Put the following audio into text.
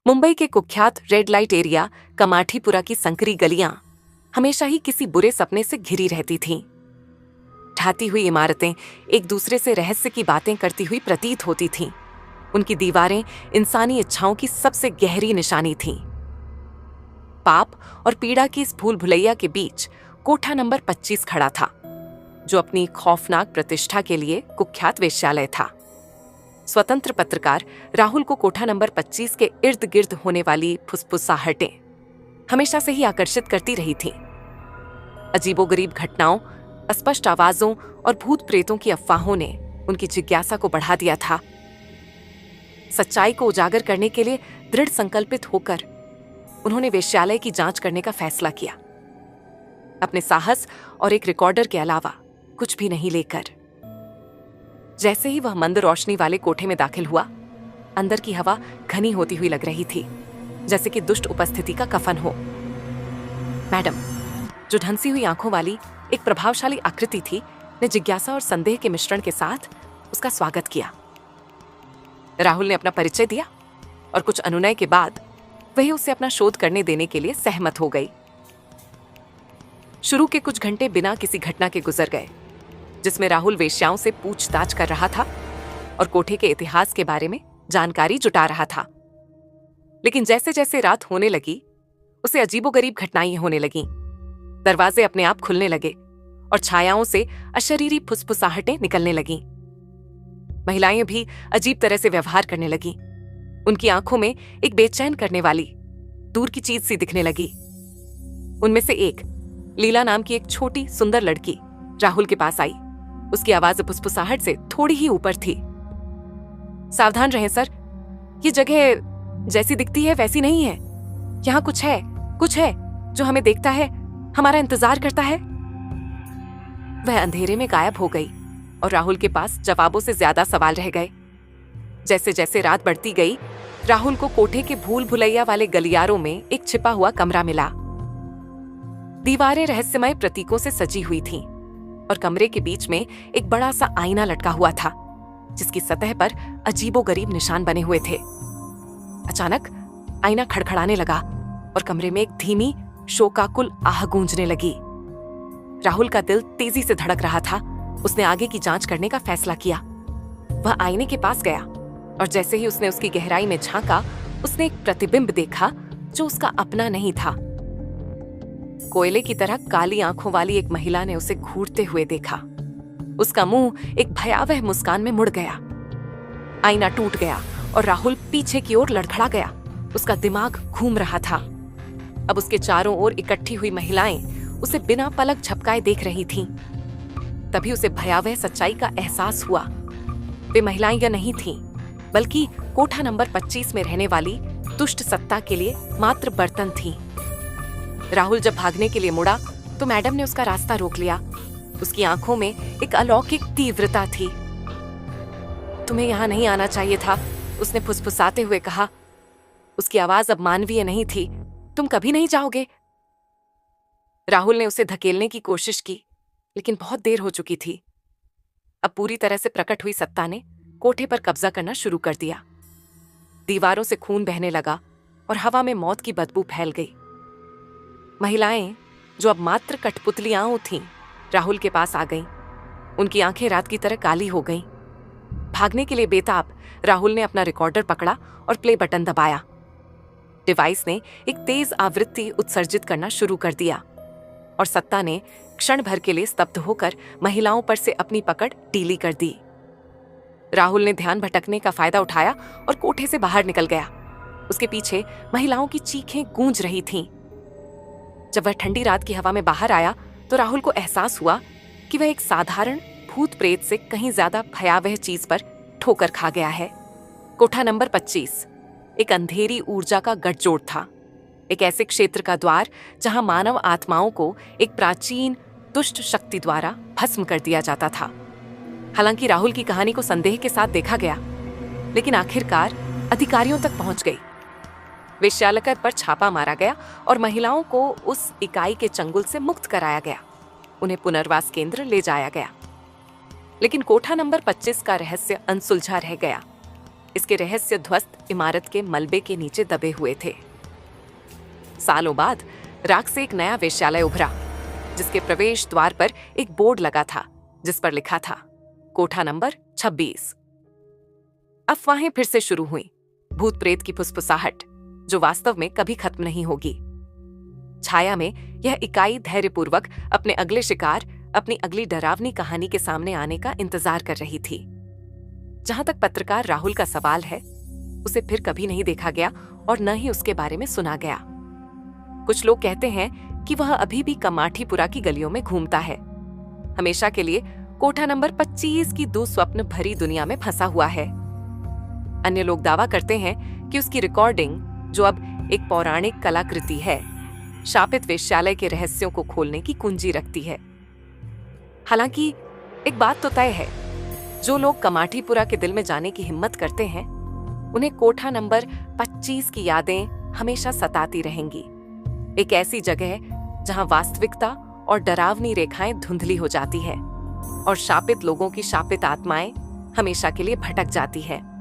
मुंबई के कुख्यात red light area Kamathipura की संकरी गलियां हमेशा ही किसी बुरे सपने से घिरी रहती थीं। ढाती हुई इमारतें एक दूसरे से रहस्य की बातें करती हुई प्रतीत होती थीं। उनकी दीवारें इंसानी इच्छाओं की सबसे गहरी निशानी थीं। पाप और पीड़ा की इस भूल भुलैया के बीच कोठा नंबर 25 खड़ा था, जो अपनी खौफनाक प्रतिष्ठा के लिए कुख्यात वेश्यालय था। स्वतंत्र पत्रकार राहुल को कोठा नंबर 25 के इर्द गिर्द होने वाली फुसफुसाहटें हमेशा से ही आकर्षित करती रही थीं। अजीबोगरीब घटनाओं, अस्पष्ट आवाजों और भूत प्रेतों की अफवाहों ने उनकी जिज्ञासा को बढ़ा दिया था। सच्चाई को उजागर करने के लिए दृढ़ संकल्पित होकर उन्होंने वेश्यालय की जांच करने का फैसला किया, अपने साहस और एक रिकॉर्डर के अलावा कुछ भी नहीं लेकर। जैसे ही वह मंद रोशनी वाले कोठे में दाखिल हुआ, अंदर की हवा घनी होती हुई लग रही थी, जैसे कि दुष्ट उपस्थिति का कफन हो। मैडम, जो ढंसी हुई आंखों वाली एक प्रभावशाली आकृति थी, ने जिज्ञासा और संदेह के मिश्रण के साथ उसका स्वागत किया। राहुल ने अपना परिचय दिया और कुछ अनुनय के बाद वही उसे अपना शोध करने देने के लिए सहमत हो गई। शुरू के कुछ घंटे बिना किसी घटना के गुजर गए, जिसमें राहुल वेश्याओं से पूछताछ कर रहा था और कोठे के इतिहास के बारे में जानकारी जुटा रहा था। लेकिन जैसे जैसे रात होने लगी, उसे अजीबोगरीब घटनाएं होने लगीं। दरवाजे अपने आप खुलने लगे और छायाओं से अशरीरी फुसफुसाहटें निकलने लगीं। महिलाएं भी अजीब तरह से व्यवहार करने लगीं। उनकी आंखों में एक बेचैन करने वाली दूर की चीज सी दिखने लगी। उनमें से एक, लीला नाम की एक छोटी सुंदर लड़की, राहुल के पास आई। उसकी आवाज फुसफुसाहट से थोड़ी ही ऊपर थी। सावधान रहें सर, ये जगह जैसी दिखती है वैसी नहीं है। यहाँ कुछ है जो हमें देखता है, हमारा इंतजार करता है। वह अंधेरे में गायब हो गई और राहुल के पास जवाबों से ज्यादा सवाल रह गए। जैसे जैसे रात बढ़ती गई, राहुल को कोठे के भूल भुलैया वाले गलियारों में एक छिपा हुआ कमरा मिला। दीवारें रहस्यमय प्रतीकों से सजी हुई थीं और कमरे के बीच में एक बड़ा सा आईना लटका हुआ था, जिसकी सतह पर अजीबोगरीब निशान बने हुए थे। अचानक आईना खड़खड़ाने लगा और कमरे में एक धीमी शोकाकुल आह गूंजने लगी। राहुल का दिल तेजी से धड़क रहा था। उसने आगे की जांच करने का फैसला किया। वह आईने के पास गया और जैसे ही उसने उसकी गहराई में झांका, उसने एक प्रतिबिंब देखा जो उसका अपना नहीं था। कोयले की तरह काली आंखों वाली एक महिला ने उसे घूरते हुए देखा। उसका मुंह एक भयावह मुस्कान में मुड़ गया। आईना टूट गया और राहुल पीछे की ओर लड़खड़ा गया। उसका दिमाग घूम रहा था। अब उसके चारों ओर इकट्ठी हुई महिलाएं उसे बिना पलक झपकाए देख रही थीं। तभी उसे भयावह सच्चाई का एहसास हुआ। वे महिलाएं या नहीं थीं, बल्कि कोठा नंबर 25 में रहने वाली दुष्ट सत्ता के लिए मात्र बर्तन थीं। राहुल जब भागने के लिए मुड़ा तो मैडम ने उसका रास्ता रोक लिया। उसकी आंखों में एक अलौकिक तीव्रता थी। तुम्हें यहाँ नहीं आना चाहिए था, उसने फुसफुसाते हुए कहा। उसकी आवाज अब मानवीय नहीं थी। तुम कभी नहीं जाओगे। राहुल ने उसे धकेलने की कोशिश की, लेकिन बहुत देर हो चुकी थी। अब पूरी तरह से प्रकट हुई सत्ता ने कोठे पर कब्जा करना शुरू कर दिया। दीवारों से खून बहने लगा और हवा में मौत की बदबू फैल गई। महिलाएं, जो अब मात्र कठपुतलियां थीं, राहुल के पास आ गईं। उनकी आंखें रात की तरह काली हो गईं। भागने के लिए बेताब राहुल ने अपना रिकॉर्डर पकड़ा और प्ले बटन दबाया। डिवाइस ने एक तेज आवृत्ति उत्सर्जित करना शुरू कर दिया और सत्ता ने क्षण भर के लिए स्तब्ध होकर महिलाओं पर से अपनी पकड़ ढीली कर दी। राहुल ने ध्यान भटकने का फायदा उठाया और कोठे से बाहर निकल गया। उसके पीछे महिलाओं की चीखें गूंज रही थीं। जब वह ठंडी रात की हवा में बाहर आया तो राहुल को एहसास हुआ कि वह एक साधारण भूत प्रेत से कहीं ज्यादा भयावह चीज पर ठोकर खा गया है। कोठा नंबर 25 एक अंधेरी ऊर्जा का गठजोड़ था, एक ऐसे क्षेत्र का द्वार जहां मानव आत्माओं को एक प्राचीन दुष्ट शक्ति द्वारा भस्म कर दिया जाता था। हालांकि राहुल की कहानी को संदेह के साथ देखा गया, लेकिन आखिरकार अधिकारियों तक पहुंच गई। वेश्यालय पर छापा मारा गया और महिलाओं को उस इकाई के चंगुल से मुक्त कराया गया। उन्हें पुनर्वास केंद्र ले जाया गया। लेकिन कोठा नंबर 25 का रहस्य अनसुलझा रह गया। इसके रहस्य ध्वस्त इमारत के मलबे के नीचे दबे हुए थे। सालों बाद राख से एक नया वेश्यालय उभरा, जिसके प्रवेश द्वार पर एक बोर्ड लगा था जिस पर लिखा था कोठा नंबर 26। अफवाहें फिर से शुरू हुई, भूत प्रेत की फुसफुसाहट जो वास्तव में कभी खत्म नहीं होगी। छाया में यह इकाई धैर्यपूर्वक अपने अगले शिकार, अपनी अगली डरावनी कहानी के सामने आने का इंतजार कर रही थी। जहां तक पत्रकार राहुल का सवाल है, उसे फिर कभी नहीं देखा गया और न ही उसके बारे में सुना गया। कुछ लोग कहते हैं कि वह अभी भी कमाठीपुरा की गलियों में घूमता है, हमेशा के लिए कोठा नंबर 25 की दुस्वप्न भरी दुनिया में फंसा हुआ है। अन्य लोग दावा करते हैं कि उसकी रिकॉर्डिंग, जो अब एक पौराणिक कलाकृति है, शापित वेश्यालय के रहस्यों को खोलने की कुंजी रखती है। हालांकि एक बात तो तय है, जो लोग कमाठीपुरा के दिल में जाने की हिम्मत करते हैं, उन्हें कोठा नंबर 25 की यादें हमेशा सताती रहेंगी। एक ऐसी जगह जहां वास्तविकता और डरावनी रेखाएं धुंधली हो जाती है और शापित लोगों की शापित आत्माएं हमेशा के लिए भटक जाती है।